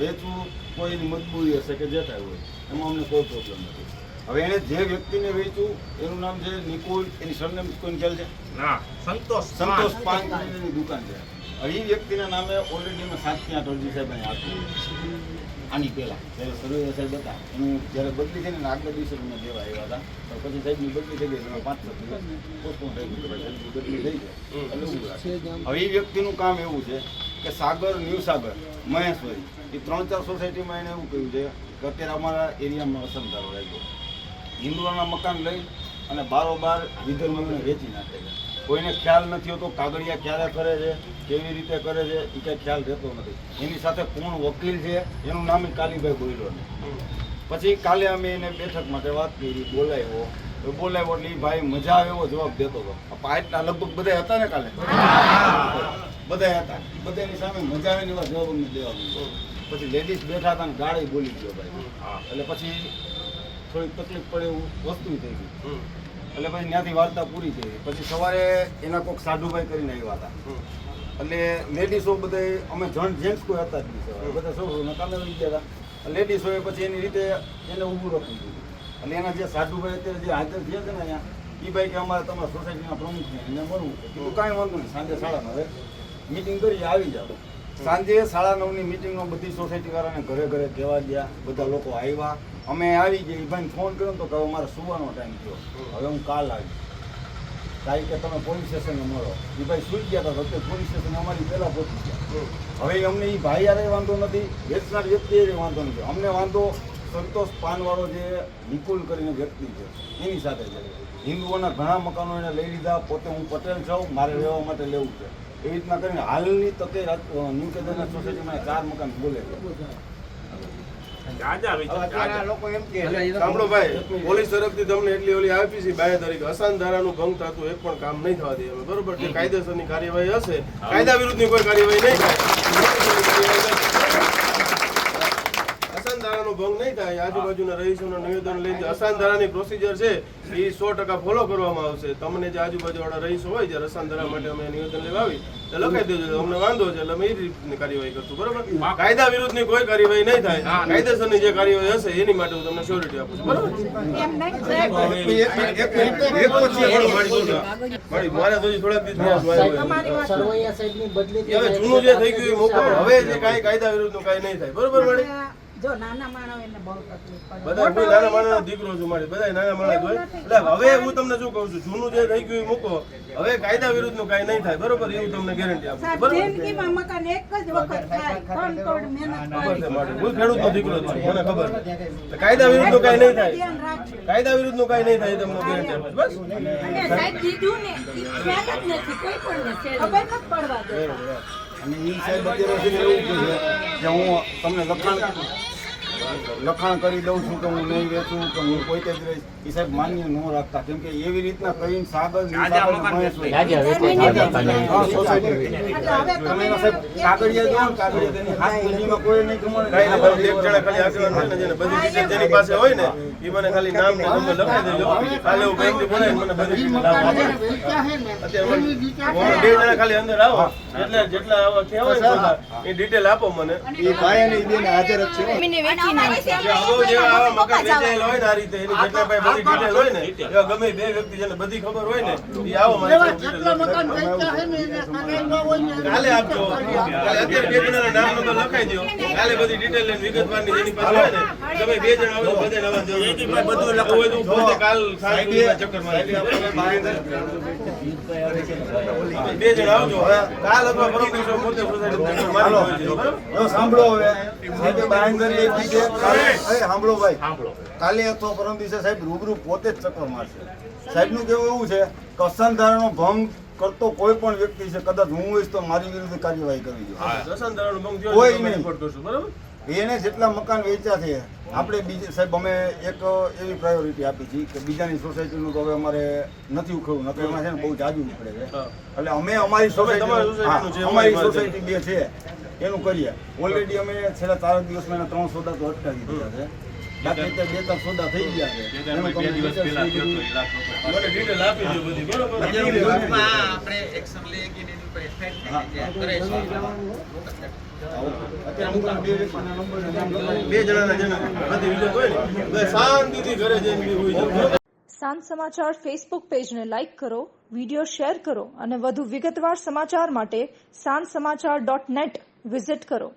વેચવું કોઈની મજબૂરી હશે કે જે થાય હોય એમાં અમને કોઈ પ્રોબ્લેમ નથી. હવે એને જે વ્યક્તિને વેચ્યું એનું નામ છે નિકુલ, એની સરનેમ કોઈને ખ્યાલ છે? ના, સંતોષ પાન ની દુકાન છે. હવે એ વ્યક્તિના નામે ઓલરેડી મેં 7 થી 8 અરજી સાહેબ અહીંયા આપ્યું. આની પહેલાં જ્યારે સર્વે સાહેબ હતા એનું જ્યારે બદલી થઈ ને આગલા દિવસે અમે દેવા આવ્યા હતા, પછી સાહેબની બદલી થઈ ગઈ, તમે 5-6 દિવસ પોસ્ટપોન થઈ ગયું, સાહેબની બદલી થઈ ગઈ. હવે એ વ્યક્તિનું કામ એવું છે કે સાગર, ન્યૂ સાગર, મહેશ્વરી એ 3-4 સોસાયટીમાં એને એવું કહ્યું છે કે અત્યારે અમારા એરિયામાં અસમધારો રાખ્યો, હિન્દુઓના મકાન લઈ અને બારોબાર વિધર્મીઓને વેચી નાખે છે. કોઈને ખ્યાલ નથી હોતો કાગળિયા ક્યારે કરે છે, કેવી રીતે કરે છે, એ કંઈ ખ્યાલ રહેતો નથી. એની સાથે કોણ વકીલ છે એનું નામ કાલીભાઈ બોલ્યો નહીં. પછી કાલે અમે એને બેઠક માટે વાત કરી, બોલાવ્યો એટલે એ ભાઈ મજા આવે એવો જવાબ દેતો હતો. આટલા લગભગ બધા હતા ને કાલે, બધા હતા, બધાની સામે મજા આવે એવા જવાબ અમને દેવા. પછી લેડીઝ બેઠા હતા ને ગાળી બોલી ગયો ભાઈ, એટલે પછી થોડીક તકલીફ પડે એવું વસ્તુ થઈ ગઈ. એટલે પછી ત્યાંથી વાર્તા પૂરી થઈ. પછી સવારે એના કોઈક સાધુભાઈ કરીને આવ્યા હતા, એટલે લેડીઝો બધા અમે જેન્ટ્સ કોઈ હતા જ નહીં, બધા સૌ કામે આવી ગયા હતા. લેડીઝોએ પછી એની રીતે એને ઊભું રાખવું દીધું. એટલે એના જે સાધુભાઈ અત્યારે જે હાજર થયા છે ને અહીંયા, એ ભાઈ કે અમારે તમારા સોસાયટીના પ્રમુખને એને મળવું છે. કીધું કાંઈ વાંધો નહીં, સાંજે 9:30 મિટિંગ કરી આવી જાવ. સાંજે 9:30ની મિટિંગમાં બધી સોસાયટીવાળાને ઘરે ઘરે કહેવા ગયા, બધા લોકો આવ્યા. અમે આવી ગયા, એ ભાઈને ફોન કર્યો તો કે હવે મારે સુવાનો ટાઈમ થયો, હવે હું કાલ આવી. કાંઈ કે તમે પોલીસ સ્ટેશને મળો. એ ભાઈ સૂઈ ગયા હતા, તો પોલીસ સ્ટેશન અમારી પહેલાં પહોંચી ગયા. હવે અમને એ ભાઈ યારે વાંધો નથી, વેચનાર વ્યક્તિ એ વાંધો નથી, અમને વાંધો સંતોષ પાનવાળો જે નિકુલ કરીને વ્યક્તિ છે એની સાથે છે. હિન્દુઓના ઘણા મકાનો એને લઈ લીધા, પોતે હું પટેલ છું, મારે રહેવા માટે લેવું છે, એવી રીતના કરીને હાલની તકે ન્યૂ કેદારનાથ સોસાયટીમાં 4 મકાન બોલે છે. સાંભળો ભાઈ, પોલીસ તરફથી તમને એટલી ઓલી આપી છે બાય તરીકે અસાન ધારાનું ભંગ થતું એક પણ કામ નહીં થવા દે. બરોબર છે, કાયદેસરની કાર્યવાહી હશે, કાયદા વિરુદ્ધની કોઈ કાર્યવાહી નહીં થાય, અસાન ધારાનો ભંગ નહીં થાય. આજુબાજુના રહીશોના નિવેદન લઈને અસાન ધારાની પ્રોસિજર છે એ 100% ફોલો કરવામાં આવશે. તમને જે આજુબાજુ વાળા રહીશો હોય જ્યારે અસાન ધારા માટે અમે નિવેદન લેવા આવી તો લખાઈ દેજો, અમને વાંધો છે એટલે અમે એ રીતની કાર્યવાહી કરશું. બરોબર, કાયદા વિરુદ્ધની કોઈ કાર્યવાહી નહીં થાય, કાયદેસરની જે કાર્યવાહી હશે એની માટે હું તમને શ્યોરિટી આપું છું. બરોબર, મારે તો થોડાક દિવસ જૂનું જે થઈ ગયું મૂકો, હવે જે કાંઈ કાયદા વિરુદ્ધનું કાંઈ નહીં થાય. બરોબર મારી, જો નાના માણસ એને બહુ તકલીફ પડે, બધા કોઈ નાના માણસનો દીકરો છું મારી, બધા નાના માણસ હોય. એટલે હવે હું તમને શું કહું છું, જૂનું જે થઈ ગયું એ મૂકો, હવે કાયદા વિરુદ્ધનું કાંઈ નહીં થાય. બરોબર, એવું તમને ગેરંટી આપું છું. બરોબર, જિંદગીમાં મકાન એક જ વખત થાય, પણ તોડ મહેનત કરી. હું ખેડૂતનો દીકરો છું, મને ખબર છે. કાયદા વિરુદ્ધનું કાંઈ નહીં થાય, કાયદા વિરુદ્ધનું કાંઈ નહીં થાય એ તમને ગેરંટી આપું છું. બસ, અને સાહેબ દીધું ને ઈ ખ્યાલ જ નથી કોઈ પણ ને, ખબર નથી પડવા દેતા. અને એ સાહેબ અત્યારે એવું કહે છે કે હું તમને લખાણ કરી દઉં છું કે હું નહીં વેચું કે હું કોઈ જ રહીશ. એ સાહેબ માન્ય ન રાખતા, કેમ કે એવી રીતના કહીને સાગર કોઈ નહીં જેની પાસે હોય ને એ મને ખાલી નામ ને નંબર લખાઈ દેજો. કાલે હું બેંક થી બોલાવી મને બધી અત્યારે 2 જણા ખાલી અંદર આવો એટલે જેટલા આવા કહેવાય એ ડિટેલ આપો મને. એ ભાઈ અને બેન હાજર જ છે. આવા મકાન વેચાયેલ હોય ને આ રીતે એની જેટલા ભાઈ બધી ડિટેલ હોય ને એવા ગમે 2 વ્યક્તિ જેને બધી ખબર હોય ને એ આવો મારી કાલે આપજો. અત્યારે 2 જણાના નામ નંબર લખાઈ દો, કાલે બધી ડિટેલ લઈને વિગતવારની જેની પાસે હોય ને તમે 2 જણ આવો બધે નવા જરૂર બધું લખવું હોય તો પોતે કાલ સાંજે ચક્કર મારી 2 જણ આવજો કાલ અથવા પરમ દિવસે પોતે ચક્કર મારી. બરાબર, સાંભળો હવે સાહેબ બાંધરી એક છે. સાંભળો ભાઈ, કાલે અથવા પરમ દિવસે સાહેબ રૂબરૂ પોતે જ ચક્કર મારશે. સાહેબનું કેવું એવું છે કે અસંધારણનો ભંગ કરતો કોઈ પણ વ્યક્તિ છે, કદાચ હું હોઈશ તો મારી વિરુદ્ધ કાર્યવાહી કરવી જોઈએ. કોઈ નહીં, બરાબર. એને જેટલા મકાન વેચ્યા છે આપણે બીજે સાહેબ અમે એક એવી પ્રાયોરિટી આપી છે કે બીજાની સોસાયટીનું તો હવે અમારે નથી ઉખડવું, નથી એમાં છે ને બહુ જાજુ ઉખડે છે. એટલે અમે અમારી સોસાયટી 2 છે એનું કરીએ. ઓલરેડી અમે છેલ્લા 4 દિવસમાં 3 સોદા તો અટકાવી દીધા છે. બાકી તો 2-3 સોદા થઈ ગયા છે એનું તમને details મને ડિટેલ આપી દો બધી, બરોબર? આપણે એક્શન લઈએ કે એની ઉપર FIR હા. થાય કરે છે અત્યારે હું તમને 2 વ્યક્તિના નંબર ને નામ લખાવી બે જણાના જણા બધી વિગત હોય ને એટલે શાંતિથી ઘરે જઈને બી હોઈ જાવ, બરોબર? સાંજ સમાચાર ફેસબુક પેજને લાઇક કરો, વિડીયો શેર કરો અને વધુ વિગતવાર સમાચાર માટે sanssamachar.net વિઝિટ કરો.